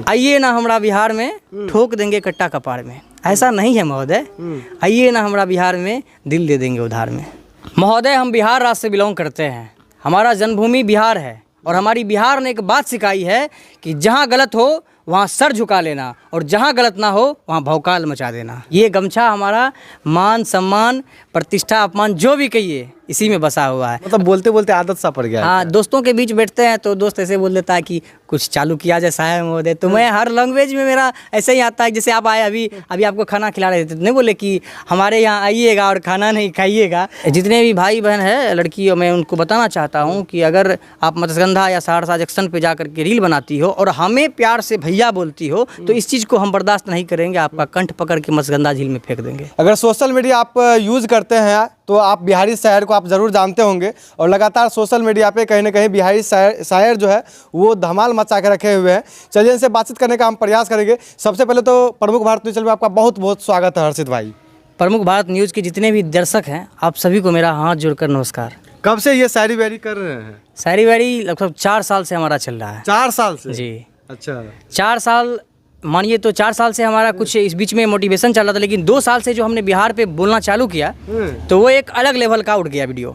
आइए ना हमारा बिहार में ठोक देंगे कट्टा कपार में। ऐसा नहीं है महोदय, आइए ना हमारा बिहार में दिल दे देंगे उधार में। महोदय हम बिहार राज्य से बिलोंग करते हैं, हमारा जन्मभूमि बिहार है और हमारी बिहार ने एक बात सिखाई है कि जहाँ गलत हो वहाँ सर झुका लेना और जहाँ गलत ना हो वहाँ भौकाल मचा देना। ये गमछा हमारा मान सम्मान प्रतिष्ठा अपमान जो भी कहिए इसी में बसा हुआ है। मतलब बोलते बोलते आदत सा पड़ गया। हाँ, दोस्तों के बीच बैठते हैं तो दोस्त ऐसे बोल देता है कि कुछ चालू किया जैसा है महोदय। तो मैं हर लैंग्वेज में मेरा ऐसे ही आता है। जैसे आप आए अभी आपको खाना खिला रहे थे तो नहीं बोले कि हमारे यहाँ आइएगा और खाना नहीं खाइएगा। जितने भी भाई बहन है लड़की, मैं उनको बताना चाहता हूँ कि अगर आप मत्स्यगंधा या सहरसा जंक्शन पे जा करके रील बनाती हो और हमें प्यार से भैया बोलती हो तो इस चीज़ को हम बर्दाश्त नहीं करेंगे, आपका कंठ पकड़ के मत्स्यगंधा झील में फेंक देंगे। अगर सोशल मीडिया आप यूज़ करते हैं तो आप बिहारी शायर को आप ज़रूर जानते होंगे और लगातार सोशल मीडिया पे कहीं ना कहीं बिहारी शायर जो है वो धमाल मचा के रखे हुए हैं। चलिए इनसे बातचीत करने का हम प्रयास करेंगे। सबसे पहले तो प्रमुख भारत न्यूज़ चैनल में आपका बहुत बहुत स्वागत है हर्षित भाई। प्रमुख भारत न्यूज़ के जितने भी दर्शक हैं आप सभी को मेरा हाथ जोड़कर नमस्कार। कब से ये शायरी वायरी कर रहे हैं? शायरी वायरी लगभग 4 साल से हमारा चल रहा है। 4 साल से? जी अच्छा, 4 साल मानिए तो 4 साल से हमारा कुछ इस बीच में मोटिवेशन चल रहा था, लेकिन 2 साल से जो हमने बिहार पे बोलना चालू किया तो वो एक अलग लेवल का उठ गया वीडियो।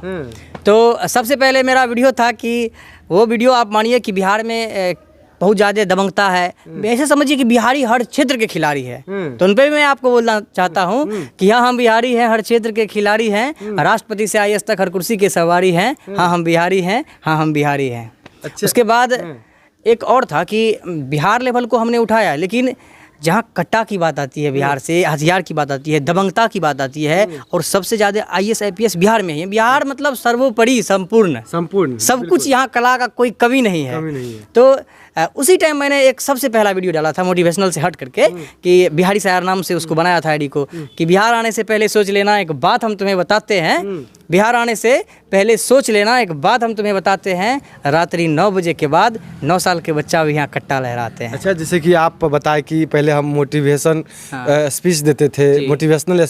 तो सबसे पहले मेरा वीडियो था कि वो वीडियो आप मानिए कि बिहार में बहुत ज़्यादा दबंगता है, ऐसे समझिए कि बिहारी हर क्षेत्र के खिलाड़ी है। तो उन पर मैं आपको बोलना चाहता हूँ कि हाँ हम बिहारी हैं, हर क्षेत्र के खिलाड़ी हैं, राष्ट्रपति से IAS तक हर कुर्सी के सवारी हैं। हाँ हम बिहारी हैं, हाँ हम बिहारी हैं। उसके बाद एक और था कि बिहार लेवल को हमने उठाया, लेकिन जहाँ कट्टा की बात आती है बिहार से, हथियार की बात आती है, दबंगता की बात आती है और सबसे ज़्यादा IAS IPS बिहार में है। बिहार मतलब सर्वोपरि संपूर्ण सब कुछ, यहाँ कला का कोई कमी नहीं है। तो उसी टाइम मैंने एक सबसे पहला वीडियो डाला था मोटिवेशनल से हट करके कि बिहारी शायर नाम से उसको बनाया था आईडी को, कि बिहार आने से पहले सोच लेना एक बात हम तुम्हें बताते हैं। बिहार आने से पहले सोच लेना एक बात हम तुम्हें बताते हैं, रात्रि 9 बजे के बाद 9 साल के बच्चा भी यहाँ कट्टा लहराते हैं। अच्छा, जैसे कि आप बताए कि पहले हम मोटिवेशन स्पीच देते थे, मोटिवेशनल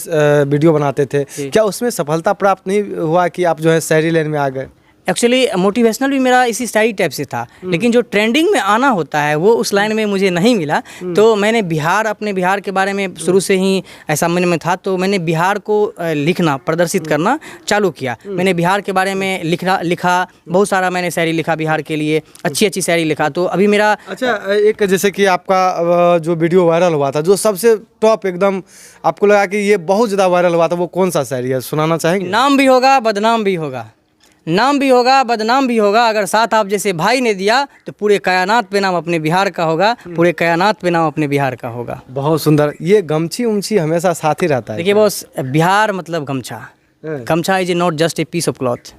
वीडियो बनाते थे, क्या उसमें सफलता प्राप्त नहीं हुआ कि आप जो है शायरी लाइन में आ गए? एक्चुअली मोटिवेशनल भी मेरा इसी स्टाइल टाइप से था, लेकिन जो ट्रेंडिंग में आना होता है वो उस लाइन में मुझे नहीं मिला। तो मैंने अपने बिहार के बारे में शुरू से ही ऐसा मन में था, तो मैंने बिहार को लिखना प्रदर्शित करना चालू किया। मैंने बिहार के बारे में लिखा बहुत सारा, मैंने शायरी लिखा बिहार के लिए, अच्छी शायरी लिखा। तो अभी मेरा अच्छा, एक जैसे कि आपका जो वीडियो वायरल हुआ था, जो सबसे टॉप एकदम आपको लगा कि ये बहुत ज़्यादा वायरल हुआ था, वो कौन सा शायरी है, सुनाना चाहेंगे? नाम भी होगा बदनाम भी होगा, नाम भी होगा बदनाम भी होगा, अगर साथ आप जैसे भाई ने दिया तो पूरे कायनात पे नाम अपने बिहार का होगा, पूरे कायनात पे नाम अपने बिहार का होगा। बहुत सुंदर। ये गमछी उमछी हमेशा साथ ही रहता है? देखिए बॉस, बिहार मतलब गमछा। Gamchha is not just a piece of cloth,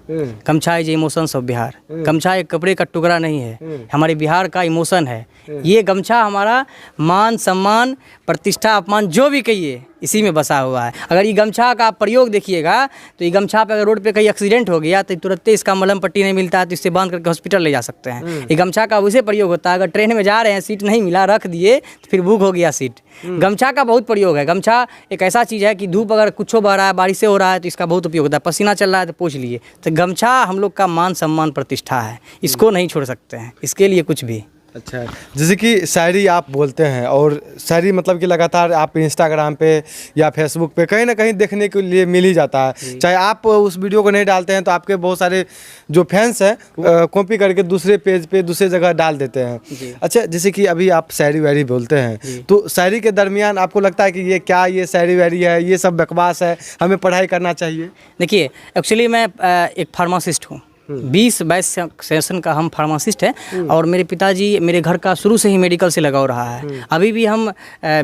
gamchha is emotions of Bihar. गमछा एक कपड़े का टुकड़ा नहीं है, हमारे बिहार का इमोशन है। ये गमछा हमारा मान सम्मान प्रतिष्ठा अपमान जो भी कहिए इसी में बसा हुआ है। अगर ये गमछा का आप प्रयोग देखिएगा तो ये गमछा पे अगर रोड पे कहीं एक्सीडेंट हो गया तो तुरंत इसका मलहम पट्टी नहीं मिलता है तो इससे बांध करके हॉस्पिटल ले जा सकते हैं। ये गमछा का वैसे प्रयोग होता है, अगर ट्रेन में जा रहे हैं सीट नहीं मिला, रख दिए तो फिर बुक हो गया सीट। गमछा का बहुत प्रयोग है। गमछा एक ऐसा चीज़ है कि धूप अगर कुछ बह रहा है, बारिश से हो रहा है तो इसका बहुत उपयोग होता है, पसीना चल रहा है तो पोंछ लिए। तो गमछा हम लोग का मान सम्मान प्रतिष्ठा है, इसको नहीं छोड़ सकते हैं, इसके लिए कुछ भी। अच्छा, जैसे कि शायरी आप बोलते हैं और शायरी मतलब कि लगातार आप इंस्टाग्राम पे या फेसबुक पे कहीं ना कहीं देखने के लिए मिल ही जाता है। चाहे आप उस वीडियो को नहीं डालते हैं तो आपके बहुत सारे जो फैंस हैं कॉपी करके दूसरे पेज पे दूसरे जगह डाल देते हैं। अच्छा, जैसे कि अभी आप शायरी वायरी बोलते हैं तो शायरी के दरमियान आपको लगता है कि ये क्या, ये शायरी वायरी है, ये सब बकवास है, हमें पढ़ाई करना चाहिए? देखिए एक्चुअली मैं एक फार्मासिस्ट हूँ, 20-22 सेशन का हम फार्मासिस्ट हैं और मेरे पिताजी मेरे घर का शुरू से ही मेडिकल से लगाव रहा है। अभी भी हम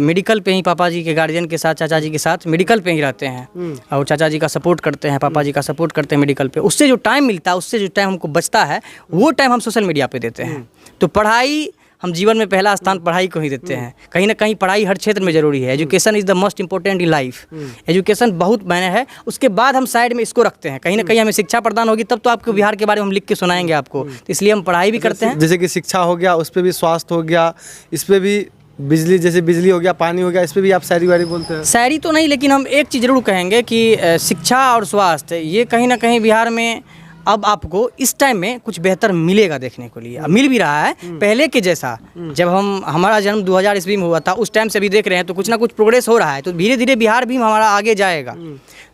मेडिकल पे ही पापा जी के गार्जियन के साथ, चाचा जी के साथ मेडिकल पे ही रहते हैं और चाचा जी का सपोर्ट करते हैं, पापा जी का सपोर्ट करते हैं मेडिकल पे। उससे जो टाइम मिलता है, उससे जो टाइम हमको बचता है, वो टाइम हम सोशल मीडिया पे देते हैं। तो पढ़ाई हम जीवन में पहला स्थान पढ़ाई को ही देते हैं। कहीं ना कहीं पढ़ाई हर क्षेत्र में ज़रूरी है। Education is the most important in life. Education बहुत मायने है, उसके बाद हम साइड में इसको रखते हैं। कहीं ना कहीं हमें शिक्षा प्रदान होगी तब तो आपको बिहार के बारे में हम लिख के सुनाएंगे आपको, तो इसलिए हम पढ़ाई भी करते हैं। जैसे कि शिक्षा हो गया, उस पर भी स्वास्थ्य हो गया, इस पर भी बिजली, जैसे बिजली हो गया, पानी हो गया, इस पर भी आप शायरी वायरी बोलते हैं? शायरी तो नहीं, लेकिन हम एक चीज़ ज़रूर कहेंगे कि शिक्षा और स्वास्थ्य ये कहीं ना कहीं बिहार में अब आपको इस टाइम में कुछ बेहतर मिलेगा देखने को लिए, मिल भी रहा है पहले के जैसा। जब हमारा जन्म 2000 ईस्वी में हुआ था, उस टाइम से भी देख रहे हैं तो कुछ ना कुछ प्रोग्रेस हो रहा है। तो धीरे धीरे बिहार भी हमारा आगे जाएगा।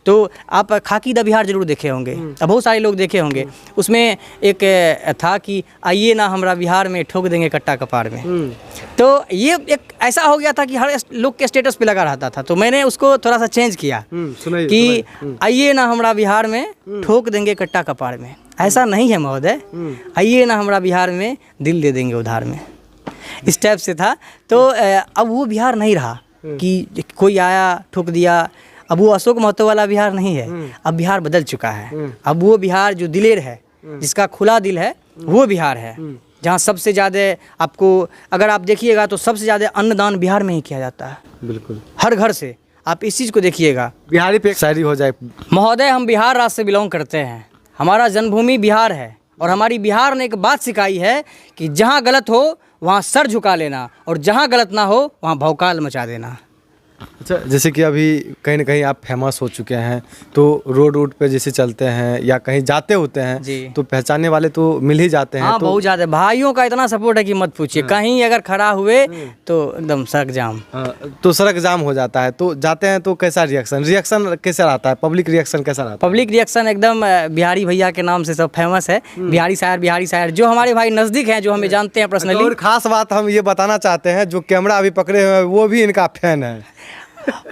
तो आप खाकी द बिहार जरूर देखे होंगे, बहुत सारे लोग देखे होंगे। उसमें एक था कि आइए ना हमरा बिहार में, ठोक देंगे कट्टा कपार में। तो ये एक ऐसा हो गया था कि हर लोग के स्टेटस पे लगा रहता था। तो मैंने उसको थोड़ा सा चेंज किया कि आइए ना हमरा बिहार में, ठोक देंगे कट्टा कपार में। ऐसा नहीं है महोदय, आइए ना हमरा बिहार में, दिल दे देंगे उधार में। इस टाइप से था। तो अब वो बिहार नहीं रहा कि कोई आया ठोक दिया। अब वो अशोक महतो वाला बिहार नहीं है, अब बिहार बदल चुका है। अब वो बिहार जो दिलेर है, जिसका खुला दिल है, वो बिहार है जहाँ सबसे ज़्यादा आपको, अगर आप देखिएगा तो सबसे ज़्यादा अन्नदान बिहार में ही किया जाता है। बिल्कुल, हर घर से आप इस चीज़ को देखिएगा। बिहारी पे एक शायरी हो जाए। महोदय, हम बिहार राज्य से बिलोंग करते हैं, हमारा जन्मभूमि बिहार है और हमारी बिहार ने एक बात सिखाई है कि जहाँ गलत हो वहाँ सर झुका लेना और जहाँ गलत ना हो वहाँ भौकाल मचा देना। अच्छा, जैसे कि अभी कहीं ना कहीं आप फेमस हो चुके हैं, तो रोड पे जैसे चलते हैं या कहीं जाते होते हैं तो पहचानने वाले तो मिल ही जाते हैं। हाँ, तो बहुत ज़्यादा भाइयों का इतना सपोर्ट है कि मत पूछिए। कहीं अगर खड़ा हुए तो एकदम सड़क जाम। तो सड़क जाम हो जाता है। तो जाते हैं तो कैसा रिएक्शन कैसा रहता है? पब्लिक रिएक्शन कैसा रहता है? पब्लिक रिएक्शन एकदम बिहारी भैया के नाम से सब फेमस है। बिहारी शायर जो हमारे भाई नज़दीक हैं, जो हमें जानते हैं पर्सनली। और खास बात हम ये बताना चाहते हैं, जो कैमरा अभी पकड़े हुए हैं वो भी इनका फैन है।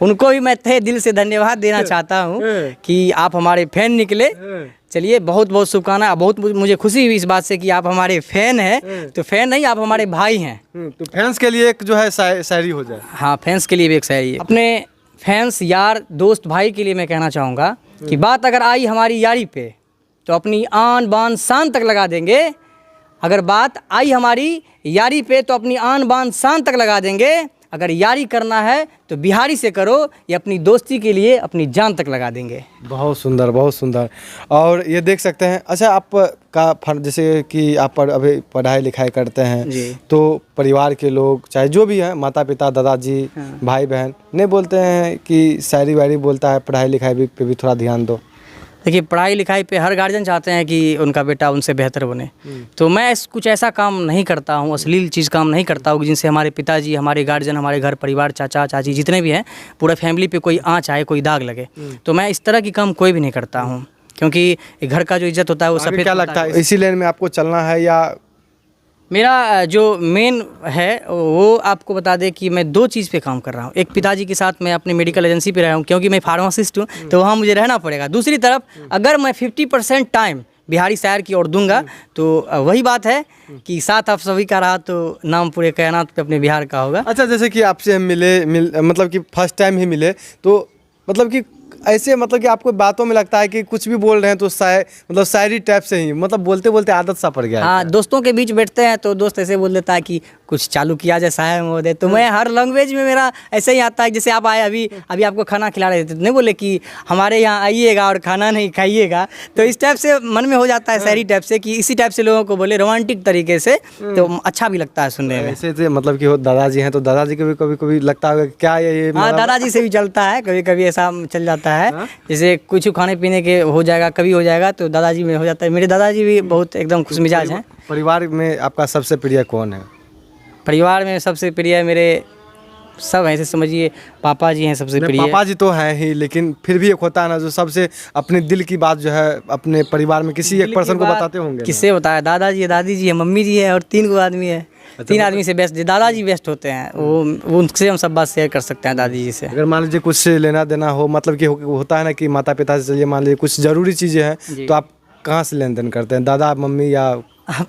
उनको भी मैं तहे दिल से धन्यवाद देना चाहता हूँ कि आप हमारे फैन निकले। चलिए, बहुत बहुत शुभकामनाएं। बहुत मुझे खुशी हुई इस बात से कि आप हमारे फैन हैं। तो फैन नहीं, आप हमारे भाई हैं। तो फैंस के लिए एक जो है शायरी हो जाए। हाँ, फैंस के लिए भी एक शायरी है। अपने फैंस, यार, दोस्त, भाई के लिए मैं कहना चाहूँगा कि बात अगर आई हमारी यारी पे तो अपनी आन बान शान तक लगा देंगे। अगर बात आई हमारी यारी पे तो अपनी आन बान शान तक लगा देंगे। अगर यारी करना है तो बिहारी से करो, या अपनी दोस्ती के लिए अपनी जान तक लगा देंगे। बहुत सुंदर, बहुत सुंदर। और ये देख सकते हैं। अच्छा, आप का जैसे कि आप अभी पढ़ाई लिखाई करते हैं, तो परिवार के लोग चाहे जो भी हैं, माता पिता, दादाजी, भाई बहन, नहीं बोलते हैं कि शायरी वायरी बोलता है, पढ़ाई लिखाई पे भी थोड़ा ध्यान दो? देखिए, पढ़ाई लिखाई पे हर गार्जियन चाहते हैं कि उनका बेटा उनसे बेहतर बने। तो मैं कुछ ऐसा काम नहीं करता हूँ, अश्लील चीज़ काम नहीं करता हूँ जिनसे हमारे पिताजी, हमारे गार्जियन, हमारे घर परिवार, चाचा चाची जितने भी हैं, पूरा फैमिली पे कोई आँच आए, कोई दाग लगे। तो मैं इस तरह की काम कोई भी नहीं करता हूँ, क्योंकि घर का जो इज्जत होता है वो सफ़ेद। क्या लगता है, इसी लाइन में आपको चलना है? या मेरा जो मेन है वो आपको बता दें कि मैं दो चीज़ पे काम कर रहा हूँ। एक, पिताजी के साथ मैं अपनी मेडिकल एजेंसी पे रहा हूँ, क्योंकि मैं फार्मासिस्ट हूँ, तो वहाँ मुझे रहना पड़ेगा। दूसरी तरफ, अगर मैं 50% टाइम बिहारी शायर की ओर दूंगा तो वही बात है कि साथ आप सभी का रहा तो नाम पूरे कायनात पे अपने बिहार का होगा। अच्छा, जैसे कि आपसे हम मतलब कि फर्स्ट टाइम ही मिले, तो मतलब कि ऐसे मतलब कि आपको बातों में लगता है कि कुछ भी बोल रहे हैं तो मतलब शायरी टाइप से ही, मतलब बोलते बोलते आदत सा पड़ गया। हाँ, दोस्तों के बीच बैठते हैं तो दोस्त ऐसे बोल देता है कि कुछ चालू किया जैसा है महोदय। तो मैं हर लैंग्वेज में मेरा ऐसे ही आता है। जैसे आप आए अभी आपको खाना खिला रहे थे, तो नहीं बोले कि हमारे यहाँ आइएगा और खाना नहीं खाइएगा। तो इस टाइप से मन में हो जाता है शायरी टाइप से, कि इसी टाइप से लोगों को बोले रोमांटिक तरीके से, तो अच्छा भी लगता है सुनने में। ऐसे मतलब कि दादाजी हैं तो दादाजी को भी कभी कभी लगता है क्या ये हाँ, दादाजी से भी चलता है, कभी कभी ऐसा चल जाता है। जैसे कुछ खाने पीने के हो जाएगा, कभी हो जाएगा, तो दादाजी में हो जाता है। मेरे दादाजी भी बहुत एकदम खुश मिजाज हैं। परिवार में आपका सबसे प्रिय कौन है? परिवार में सबसे प्रिय मेरे सब ऐसे समझिए, पापा जी हैं सबसे प्रिय। पापा जी तो हैं ही, लेकिन फिर भी एक होता है ना जो सबसे अपने दिल की बात जो है अपने परिवार में किसी एक पर्सन को बताते होंगे। किससे बताया? दादाजी है, दादी जी है, मम्मी जी है और 3 गो आदमी है। 3 आदमी से बेस्ट दादाजी बेस्ट होते हैं। वो उनसे हम सब बात शेयर कर सकते हैं दादी जी से। अगर मान लीजिए कुछ लेना देना हो, मतलब कि होता है ना कि माता पिता से चलिए मान लीजिए कुछ ज़रूरी चीज़ें हैं, तो आप कहाँ से लेन देन करते हैं? दादा, मम्मी, या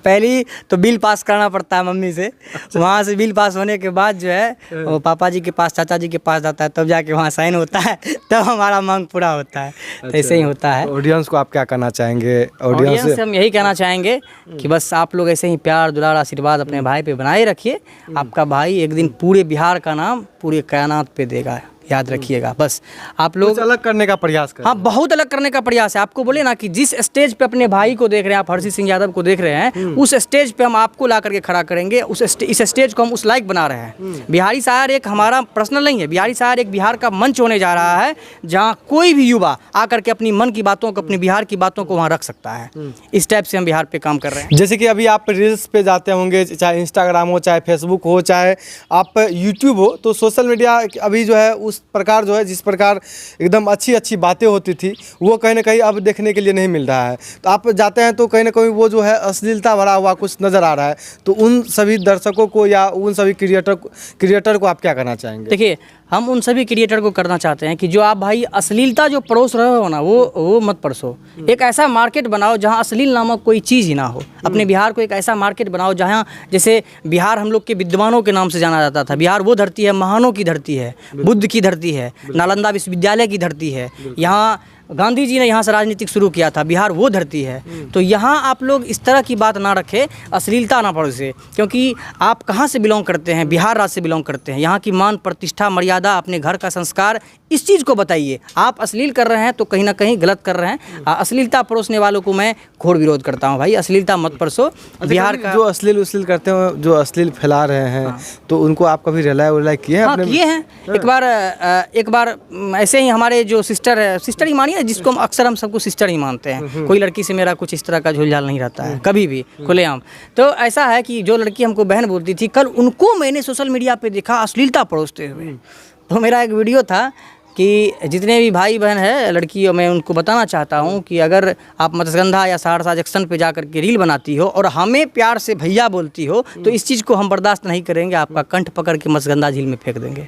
पहली तो बिल पास करना पड़ता है मम्मी से। वहाँ से बिल पास होने के बाद जो है वो पापा जी के पास, चाचा जी के पास जाता है, तब जाके वहाँ साइन होता है, तब हमारा मांग पूरा होता है। तो ऐसे ही होता है। ऑडियंस को आप क्या कहना चाहेंगे? ऑडियंस से हम यही कहना चाहेंगे कि बस आप लोग ऐसे ही प्यार, दुलार, आशीर्वाद अपने भाई पे बनाए रखिए। आपका भाई एक दिन पूरे बिहार का नाम पूरे कायनात पे देगा। याद रखिएगा। बस आप लोग कुछ अलग करने का प्रयास करें। हाँ, बहुत अलग करने का प्रयास है। आपको बोले ना कि जिस स्टेज पे अपने भाई को देख रहे हैं आप, हर्षित सिंह यादव को देख रहे हैं, उस स्टेज पे हम आपको ला करके खड़ा करेंगे। इस स्टेज को हम उस लायक बना रहे हैं। बिहारी शायर एक हमारा पर्सनल नहीं है, बिहारी शायर एक बिहार का मंच होने जा रहा है जहाँ कोई भी युवा आकर के अपनी मन की बातों को, अपनी बिहार की बातों को वहाँ रख सकता है। इस टाइप से हम बिहार पे काम कर रहे हैं। जैसे कि अभी आप रील्स पे जाते होंगे, चाहे इंस्टाग्राम हो, चाहे फेसबुक हो, चाहे आप यूट्यूब हो, तो सोशल मीडिया अभी जो है उस प्रकार जो है, जिस प्रकार एकदम अच्छी अच्छी बातें होती थी, वो कहीं ना कहीं अब देखने के लिए नहीं मिल रहा है। तो आप जाते हैं तो कहीं ना कहीं वो जो है अश्लीलता भरा हुआ कुछ नज़र आ रहा है। तो उन सभी दर्शकों को या उन सभी क्रिएटर को आप क्या कहना चाहेंगे? देखिए, हम उन सभी क्रिएटर को करना चाहते हैं कि जो आप भाई अश्लीलता जो परोस रहे हो ना, वो मत परोसो। एक ऐसा मार्केट बनाओ जहां अश्लील नामक कोई चीज़ ही ना हो। अपने बिहार को एक ऐसा मार्केट बनाओ जहां, जैसे बिहार हम लोग के विद्वानों के नाम से जाना जाता था। बिहार वो धरती है, महानों की धरती है, बुद्ध की धरती है, नालंदा विश्वविद्यालय की धरती है। यहाँ गांधी जी ने यहाँ से राजनीतिक शुरू किया था। बिहार वो धरती है। तो यहाँ आप लोग इस तरह की बात ना रखें, अश्लीलता ना परोसे, क्योंकि आप कहाँ से बिलोंग करते हैं? बिहार राज्य से बिलोंग करते हैं। यहाँ की मान, प्रतिष्ठा, मर्यादा, अपने घर का संस्कार, इस चीज़ को बताइए। आप अश्लील कर रहे हैं तो कहीं ना कहीं गलत कर रहे हैं। अश्लीलता परोसने वालों को मैं घोर विरोध करता हूँ। भाई अश्लीलता मत परोसो। बिहार का जो अश्लील करते हैं, जो अश्लील फैला रहे हैं, तो उनको आप कभी रिलाई किए हैं? हाँ, किए हैं। एक बार ऐसे ही हमारे जो सिस्टर ही मानिए, जिसको हम अक्सर हम सबको सिस्टर ही मानते हैं। कोई लड़की से मेरा कुछ इस तरह का झोलझाल नहीं रहता है कभी भी, खुलेआम। तो ऐसा है कि जो लड़की हमको बहन बोलती थी, कल उनको मैंने सोशल मीडिया पे देखा अश्लीलता परोसते हुए। तो मेरा एक वीडियो था कि जितने भी भाई बहन है लड़कियों, मैं उनको बताना चाहता हूँ कि अगर आप मत्स्यगंधा या सहरसा जंक्शन पे जाकर के रील बनाती हो और हमें प्यार से भैया बोलती हो, तो इस चीज़ को हम बर्दाश्त नहीं करेंगे। आपका कंठ पकड़ के मत्स्यगंधा झील में फेंक देंगे।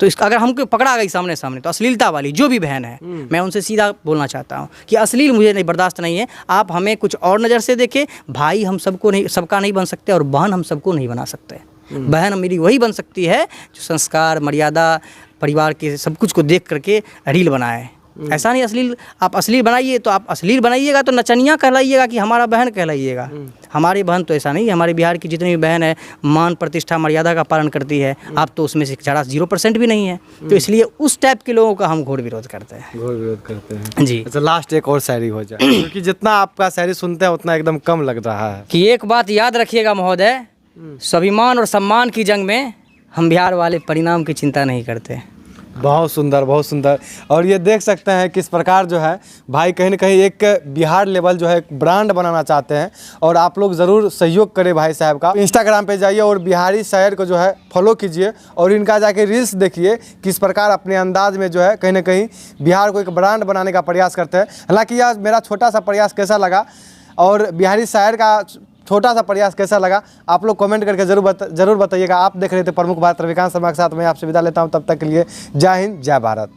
तो इसका अगर हमको पकड़ा गई सामने तो अश्लीलता वाली जो भी बहन है, मैं उनसे सीधा बोलना चाहता हूँ कि अश्लील मुझे नहीं, बर्दाश्त नहीं है। आप हमें कुछ और नज़र से देखें। भाई हम सबको नहीं, सबका नहीं बन सकते, और बहन हम सबको नहीं बना सकते। बहन मेरी वही बन सकती है जो संस्कार, मर्यादा, परिवार के सब कुछ को देख करके रील बनाए। ऐसा नहीं अश्लील, आप अश्लील बनाइए तो आप अश्लील बनाइएगा तो नचनिया कहलाइएगा कि हमारा बहन कहलाइएगा। हमारी बहन तो ऐसा नहीं है। हमारे बिहार की जितनी भी बहन है मान, प्रतिष्ठा, मर्यादा का पालन करती है। आप तो उसमें से 0% भी नहीं है। तो इसलिए उस टाइप के लोगों का हम घोर विरोध करते हैं। जी। अच्छा, लास्ट एक और शायरी हो जाए, क्योंकि जितना आपका शायरी सुनते हैं उतना एकदम कम लग रहा है। कि एक बात याद रखिएगा महोदय, स्वाभिमान और सम्मान की जंग में हम बिहार वाले परिणाम की चिंता नहीं करते। बहुत सुंदर, बहुत सुंदर। और ये देख सकते हैं किस प्रकार जो है भाई कहीं ना कहीं एक बिहार लेवल जो है एक ब्रांड बनाना चाहते हैं। और आप लोग ज़रूर सहयोग करें भाई साहब का। इंस्टाग्राम पे जाइए और बिहारी शायर को जो है फॉलो कीजिए और इनका जाके रील्स देखिए, किस प्रकार अपने अंदाज में जो है कहीं ना कहीं बिहार को एक ब्रांड बनाने का प्रयास करते हैं। हालाँकि यह मेरा छोटा सा प्रयास कैसा लगा और बिहारी शायर का छोटा सा प्रयास कैसा लगा, आप लोग कमेंट करके जरूर बताइएगा। आप देख रहे थे प्रमुख भारत, रविकांत शर्मा के साथ मैं आपसे विदा लेता हूं। तब तक के लिए जय हिंद, जय भारत।